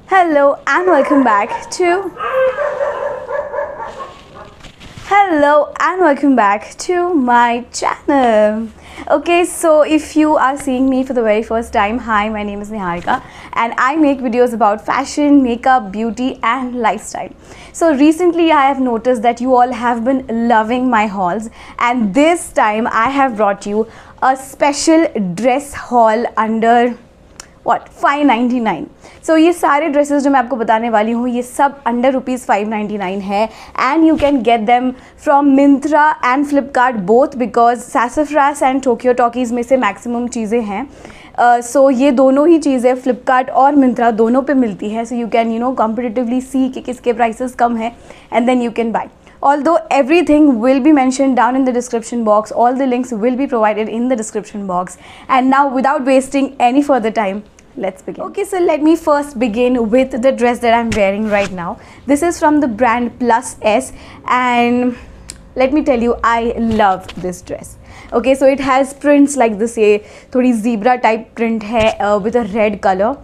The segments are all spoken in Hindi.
Hello and welcome back to my channel. Okay, so if you are seeing me for the very first time, hi, my name is Niharika and I make videos about fashion, makeup, beauty and lifestyle. So recently I have noticed that you all have been loving my hauls, and this time I have brought you a special dress haul under what 599. So ये सारे ड्रेसेस जो मैं आपको बताने वाली हूँ ये सब अंडर ₹599 है, and you can get them from Myntra and Flipkart both, because Sassafras and Tokyo Talkies में से मैक्सिमम चीज़ें हैं. सो ये दोनों ही चीज़ें फ्लिपकार्ट और मिंत्रा दोनों पे मिलती है. So you can competitively see कि किसके प्राइसेस कम है, and then you can buy. Although everything will be mentioned down in the description box, all the links will be provided in the description box. And now, without wasting any further time, let's begin. Okay, so let me first begin with the dress that I'm wearing right now. This is from the brand Plus S, and let me tell you, I love this dress. Okay, so it has prints like this. ये थोड़ी zebra type print है with a red color.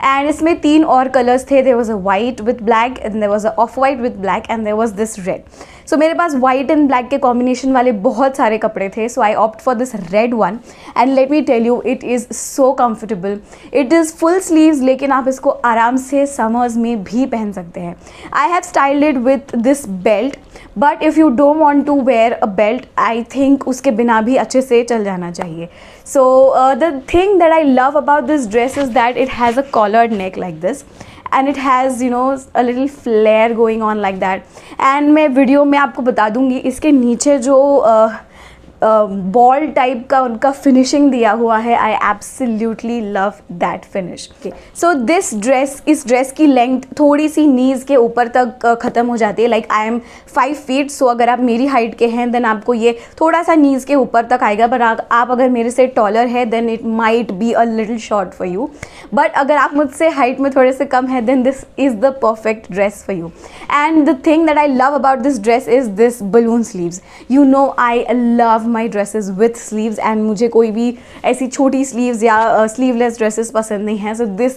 And इसमें 3 और कलर्स थे. There was a white with black, and there was a off white with black, and there was this red. So मेरे पास white and black के combination वाले बहुत सारे कपड़े थे. So I opt for this red one, and let me tell you, it is so comfortable. It is full sleeves, लेकिन आप इसको आराम से summers में भी पहन सकते हैं. I have styled it with this belt, but if you don't want to wear a belt, I think उसके बिना भी अच्छे से चल जाना चाहिए. So the thing that I love about this dress is that it has a collared neck like this, and it has a little flare going on like that. And मैं वीडियो में आपको बता दूँगी इसके नीचे जो बॉल टाइप का उनका फिनिशिंग दिया हुआ है. I absolutely love that finish. So this dress, इस ड्रेस की लेंथ थोड़ी सी नीज़ के ऊपर तक ख़त्म हो जाती है. लाइक आई एम 5 फीट, सो अगर आप मेरी हाइट के हैं देन आपको ये थोड़ा सा नीज़ के ऊपर तक आएगा. पर आप अगर मेरे से टॉलर है then it might be a little short for you. But अगर आप मुझसे हाइट में थोड़े से कम है then this is the perfect dress for you. And the thing that I love about this dress is this balloon sleeves. I love my dresses with sleeves, and मुझे कोई भी ऐसी छोटी sleeves या sleeveless dresses पसंद नहीं है. So this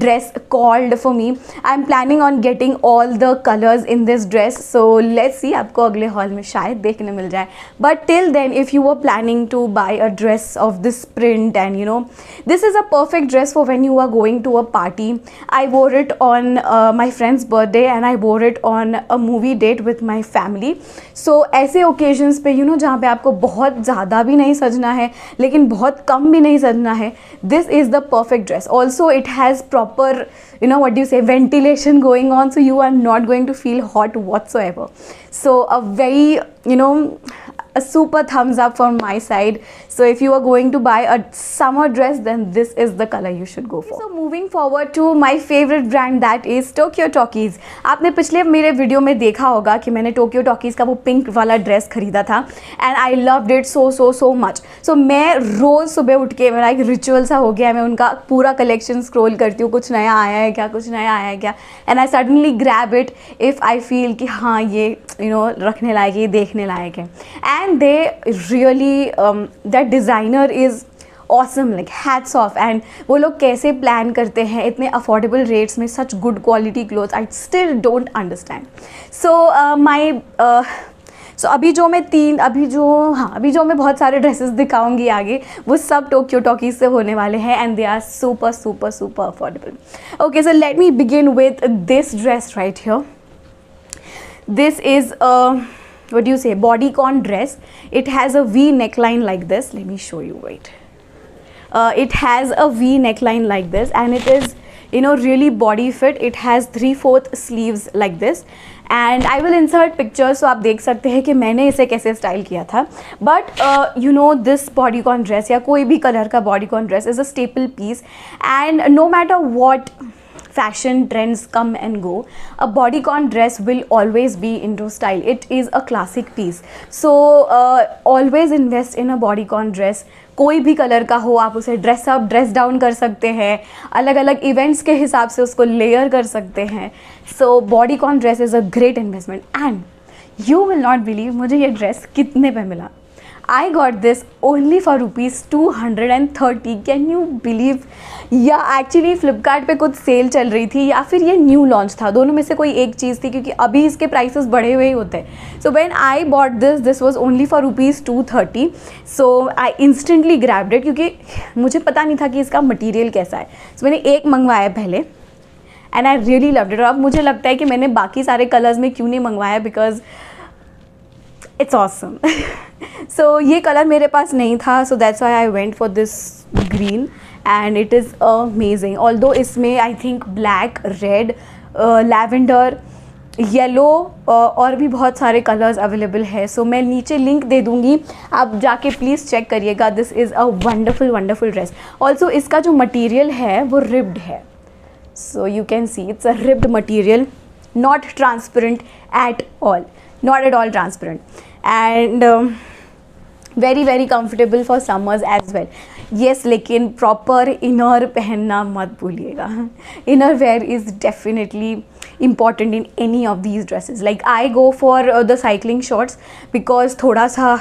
dress called for me. I'm planning on getting all the colors in this dress. So let's see, आपको अगले हॉल में शायद देखने मिल जाए. But till then, if you were planning to buy a dress of this print, and this is a perfect dress for when you are going to a party. I wore it on my friend's birthday, and I wore it on a movie date with my family. So ऐसे occasions पे जहाँ पे आपको बहुत ज़्यादा भी नहीं सजना है लेकिन बहुत कम भी नहीं सजना है, this is the perfect dress. Also it has proper what do you say, ventilation going on, so you are not going to feel hot whatsoever. So a very a super thumbs up from my side. So if you are going to buy a summer dress, then this is the color you should go for. So moving forward to my favorite brand, that is Tokyo Talkies. आपने पिछले मेरे वीडियो में देखा होगा कि मैंने Tokyo Talkies का वो पिंक वाला ड्रेस खरीदा था, and I loved it so much. So मैं रोज़ सुबह उठ के मेरा एक रिचुअल सा हो गया है, मैं उनका पूरा कलेक्शन स्क्रॉल करती हूँ, कुछ नया आया है क्या, कुछ नया आया है क्या, and I suddenly grab it if I feel कि हाँ ये रखने लायक है, ये देखने लायक है. And they really that designer is awesome, like hats off. And वो लोग कैसे प्लान करते हैं इतने अफोर्डेबल रेट्स में such good quality clothes, I still don't understand. So अभी जो मैं बहुत सारे ड्रेसेस दिखाऊंगी आगे, वो सब टोक्यो टॉकीज से होने वाले हैं, and they are super affordable. Okay, so let me begin with this dress right here. This is a, what do you say, bodycon dress. It has a V neckline like this. Let me show you, wait. It has a V neckline like this, and it is really body fit. It has 3/4 sleeves like this, and I will insert pictures so आप देख सकते हैं कि मैंने इसे कैसे स्टाइल किया था. But this bodycon dress या कोई भी कलर का bodycon dress is a staple piece, and no matter what fashion trends come and go, a bodycon dress will always be into style. It is a classic piece. So always invest in a bodycon dress. कोई भी कलर का हो, आप उसे ड्रेस अप ड्रेस डाउन कर सकते हैं, अलग अलग इवेंट्स के हिसाब से उसको लेयर कर सकते हैं. So bodycon dress is a great investment, and you will not believe मुझे ये ड्रेस कितने पे मिला. I got this only for ₹230. Can you believe? या एक्चुअली फ्लिपकार्ट पे कुछ सेल चल रही थी या फिर ये न्यू लॉन्च था, दोनों में से कोई एक चीज़ थी, क्योंकि अभी इसके प्राइसेस बढ़े हुए ही होते हैं. So when I bought this was only for ₹230. So I instantly grabbed it, क्योंकि मुझे पता नहीं था कि इसका मटीरियल कैसा है. सो मैंने एक मंगवाया पहले and I really loved it. और अब मुझे लगता है कि मैंने बाकी सारे कलर्स में क्यों नहीं मंगवाया, बिकॉज इट्स ऑसम. सो ये कलर मेरे पास नहीं था, so that's why I went for this green and it is amazing. Although इसमें I think black, red, lavender, yellow और भी बहुत सारे कलर्स अवेलेबल है. सो मैं नीचे लिंक दे दूँगी, आप जाके प्लीज़ चेक करिएगा. This is a wonderful dress. Also इसका जो मटीरियल है वो रिब्ड है. So you can see it's a ribbed material, not transparent at all, not at all transparent, and very comfortable for summers as well. Yes, लेकिन proper inner पहनना मत भूलिएगा. Inner wear is definitely important in any of these dresses. Like I go for the cycling shorts because थोड़ा सा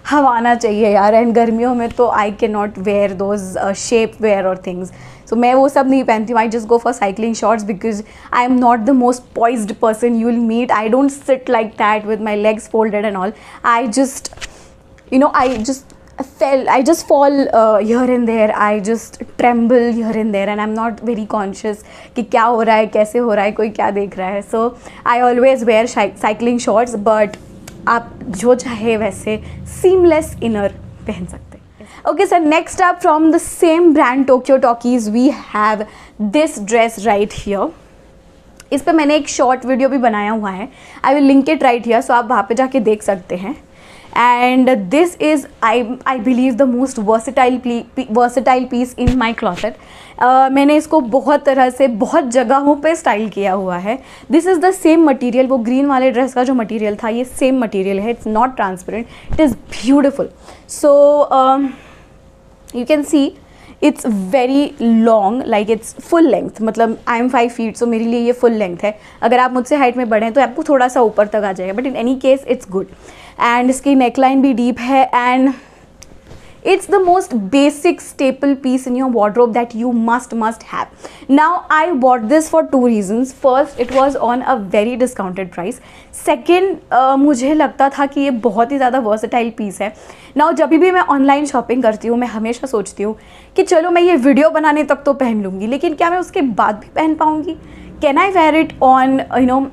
हवा आना चाहिए यार, एंड गर्मियों में तो I can not wear those shape wear और थिंग्स. सो मैं वो सब नहीं पहनती हूँ. I just go for cycling shorts because I am not the most poised person you will meet. I don't sit like that with my legs folded and all. I just I just fall here and there. I just tremble here and there, and I'm not very conscious कि क्या हो रहा है, कैसे हो रहा है, कोई क्या देख रहा है. So I always wear cycling shorts, but आप जो चाहे वैसे सीमलेस इनर पहन सकते हैं. Okay sir, next up from the same brand Tokyo Talkies we have this dress right here. इस पर मैंने एक शॉर्ट वीडियो भी बनाया हुआ है. I will link it right here, so आप वहाँ पे जाके देख सकते हैं. And this is I believe the most versatile piece in my closet. मैंने इसको बहुत तरह से बहुत जगहों पे स्टाइल किया हुआ है. This is the same material. वो ग्रीन वाले ड्रेस का जो मटेरियल था ये सेम मटेरियल है. It's not transparent, it is beautiful. So you can see it's very long, like it's full length. मतलब आई एम 5 feet, सो मेरे लिए ये फुल लेंथ है. अगर आप मुझसे हाइट में बढ़ें तो आपको थोड़ा सा ऊपर तक आ जाएगा, but in any case it's good. And इसकी नेकलाइन भी डीप है, and it's the most basic staple piece in your wardrobe that you must have. Now I bought this for 2 reasons. First, it was on a very discounted price. Second, मुझे लगता था कि ये बहुत ही ज़्यादा versatile piece है. Now जब भी मैं ऑनलाइन शॉपिंग करती हूँ मैं हमेशा सोचती हूँ कि चलो मैं ये वीडियो बनाने तक तो पहन लूँगी, लेकिन क्या मैं उसके बाद भी पहन पाऊँगी? Can I wear it on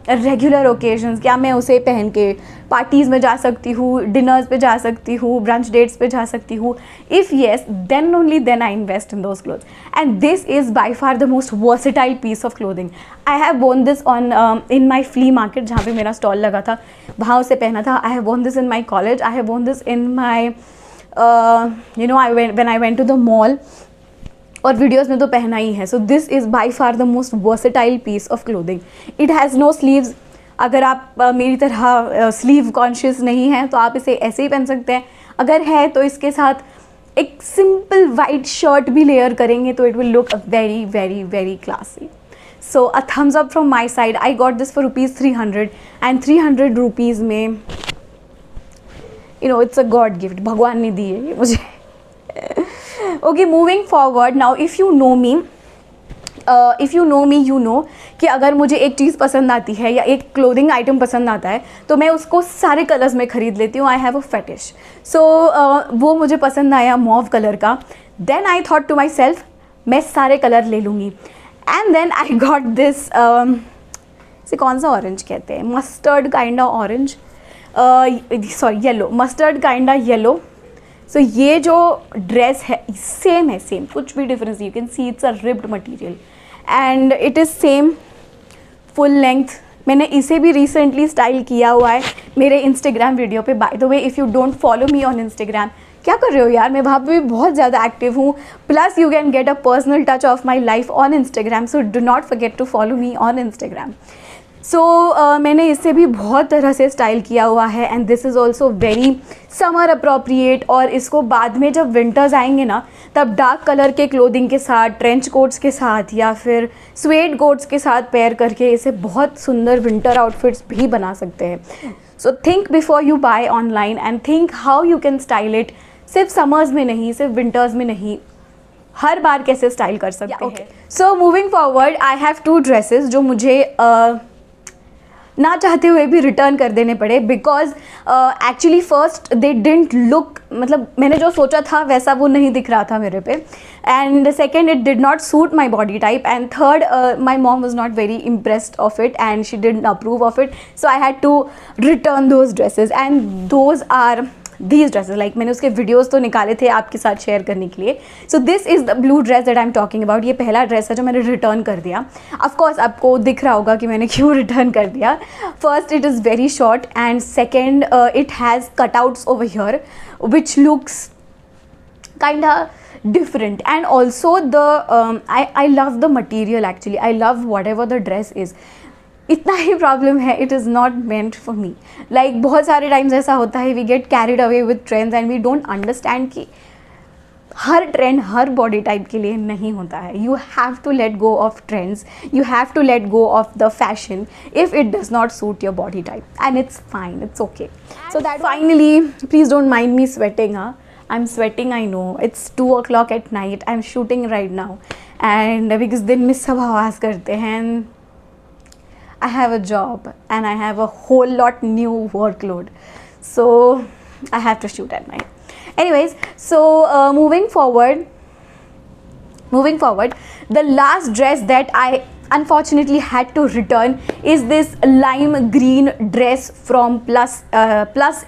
regular occasions? क्या मैं उसे पहन के पार्टीज़ में जा सकती हूँ, डिनर्स पे जा सकती हूँ, ब्रंच डेट्स पे जा सकती हूँ? If yes, then only then I invest in those clothes. And this is by far the most versatile piece of clothing. I have worn this on in my flea market, जहाँ पे मेरा स्टॉल लगा था, वहाँ उसे पहना था. I have worn this in my college. I have worn this in my when I went to the mall, और वीडियोज़ में तो पहना ही है. So this is by far the most versatile piece of clothing. It has no sleeves. अगर आप मेरी तरह स्लीव कॉन्शियस नहीं हैं तो आप इसे ऐसे ही पहन सकते हैं. अगर है तो इसके साथ एक सिंपल वाइट शर्ट भी लेयर करेंगे तो it will look very classy. So a thumbs up from my side. I got this for ₹300, and 300 rupees में इट्स अ गॉड गिफ्ट. भगवान ने दी है ये मुझे. Okay, moving forward, now if you know me, you know कि अगर मुझे एक चीज़ पसंद आती है या एक क्लोथिंग आइटम पसंद आता है तो मैं उसको सारे कलर्स में ख़रीद लेती हूँ. I have a fetish. सो वो मुझे पसंद आया मॉव कलर का. Then I thought to myself, मैं सारे कलर ले लूँगी. And then I got this, इसे कौन सा ऑरेंज कहते हैं, mustard kinda orange, sorry yellow, mustard kinda yellow. So ये जो ड्रेस है सेम है, सेम, कुछ भी डिफरेंस नहीं. You can see it's a ribbed material and it is same full length. मैंने इसे भी रिसेंटली स्टाइल किया हुआ है मेरे इंस्टाग्राम वीडियो पे. By the way, if you don't follow me on Instagram, क्या कर रहे हो यार, मैं वहाँ पे भी बहुत ज़्यादा एक्टिव हूँ. Plus you can get a personal touch of my life on Instagram, so do not forget to follow me on Instagram. So मैंने इससे भी बहुत तरह से स्टाइल किया हुआ है, and this is also very summer appropriate. और इसको बाद में जब विंटर्स आएंगे ना, तब डार्क कलर के क्लोथिंग के साथ, ट्रेंच कोट्स के साथ या फिर स्वेड कोट्स के साथ पेयर करके इसे बहुत सुंदर विंटर आउटफिट्स भी बना सकते हैं. So think before you buy online and think how you can style it. सिर्फ समर्स में नहीं, सिर्फ विंटर्स में नहीं, हर बार कैसे स्टाइल कर सकते हैं. So moving forward, I have 2 dresses जो मुझे ना चाहते हुए भी रिटर्न कर देने पड़े, because actually first they didn't look, मतलब मैंने जो सोचा था वैसा वो नहीं दिख रहा था मेरे पे, and second it did not suit my body type, and third my mom was not very impressed of it and she didn't approve of it. So I had to return those dresses and those are these dresses. like मैंने उसके वीडियोस तो निकाले थे आपके साथ शेयर करने के लिए. सो this is the blue dress that I am talking about. ये पहला ड्रेस है जो मैंने रिटर्न कर दिया. ऑफकोर्स आपको दिख रहा होगा कि मैंने क्यों रिटर्न कर दिया. First, it is very short, and second, it has cutouts over here which looks kinda different, and also the I love the material actually. I love whatever the dress is. इतना ही प्रॉब्लम है, it is not meant for me. Like बहुत सारे टाइम्स ऐसा होता है, we get carried away with trends and we don't understand कि हर ट्रेंड हर बॉडी टाइप के लिए नहीं होता है. You have to let go of trends, you have to let go of the fashion if it does not suit your body type, and it's fine, it's okay. So that finally, please don't mind me sweating. I'm sweating, I know. It's 2 o'clock at night. I'm shooting right now, and because दिन में सब आवाज़ करते हैं. I have a job and I have a whole lot new workload, so I have to shoot at night. Anyways, so moving forward, the last dress that I unfortunately had to return is this lime green dress from Plus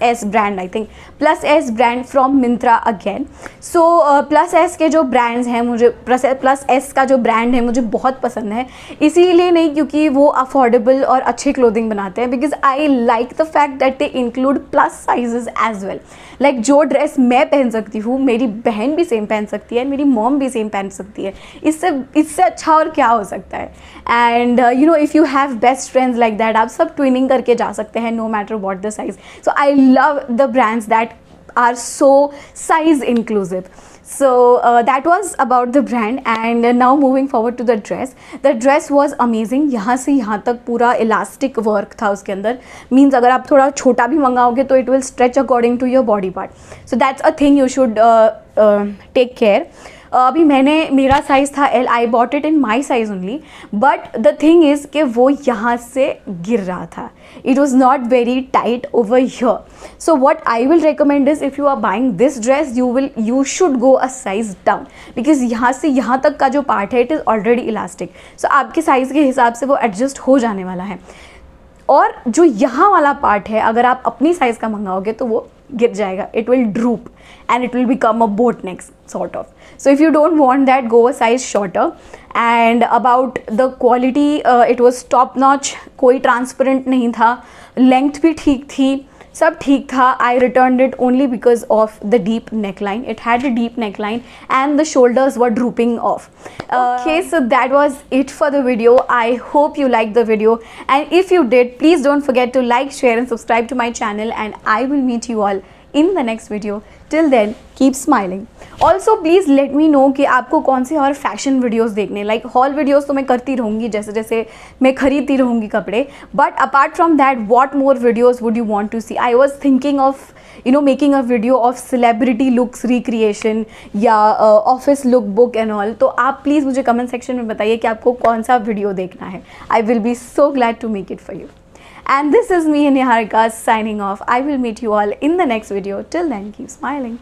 S brand. I think Plus S brand from Myntra again. So Plus S के जो brands हैं, मुझे Plus S का जो brand है मुझे बहुत पसंद है. इसीलिए नहीं क्योंकि वो affordable और अच्छे clothing बनाते हैं, because I like the fact that they include plus sizes as well. Like जो ड्रेस मैं पहन सकती हूँ मेरी बहन भी सेम पहन सकती है, मेरी मॉम भी सेम पहन सकती है. इससे अच्छा और क्या हो सकता है. And you know, if you have best friends like that, आप सब ट्विनिंग करके जा सकते हैं, no matter what the size. So I love the brands that are so size inclusive. So that was about the brand, and now moving forward to the dress. The dress was amazing. यहाँ से यहाँ तक पूरा elastic work था उसके अंदर. Means अगर आप थोड़ा छोटा भी मंगाओगे तो it will stretch according to your body part. So that's a thing you should take care. अभी मेरा साइज़ था L. I bought it in my size only, but the thing is कि वो यहाँ से गिर रहा था. It was not very tight over here. So what I will recommend is, if you are buying this dress you should go a size down, because यहाँ से यहाँ तक का जो पार्ट है it is already elastic. So आपके साइज़ के हिसाब से वो एडजस्ट हो जाने वाला है. और जो यहाँ वाला पार्ट है अगर आप अपनी साइज़ का मंगाओगे तो वो गिर जाएगा. It will drupe and it will become a boat neck sort of. So if you don't want that, go a size shorter. And about the quality, it was top notch. कोई transparent नहीं था, length भी ठीक थी, सब ठीक था. I returned it only because of the deep neckline. It had a deep neckline and the shoulders were drooping off. Okay, so that was it for the video. I hope you liked the video, and if you did, please don't forget to like, share and subscribe to my channel, and I will meet you all in the next video. Till then, keep smiling. Also please let me know कि आपको कौन से और फैशन वीडियोस देखने. लाइक हॉल वीडियोस तो मैं करती रहूँगी जैसे जैसे मैं खरीदती रहूँगी कपड़े, but apart from that what more videos would you want to see. I was thinking of making a video of celebrity looks recreation या office look book and all. तो आप प्लीज़ मुझे कमेंट सेक्शन में बताइए कि आपको कौन सा वीडियो देखना है. I will be so glad to make it for you. And this is me, Niharika, signing off. I will meet you all in the next video. Till then, keep smiling.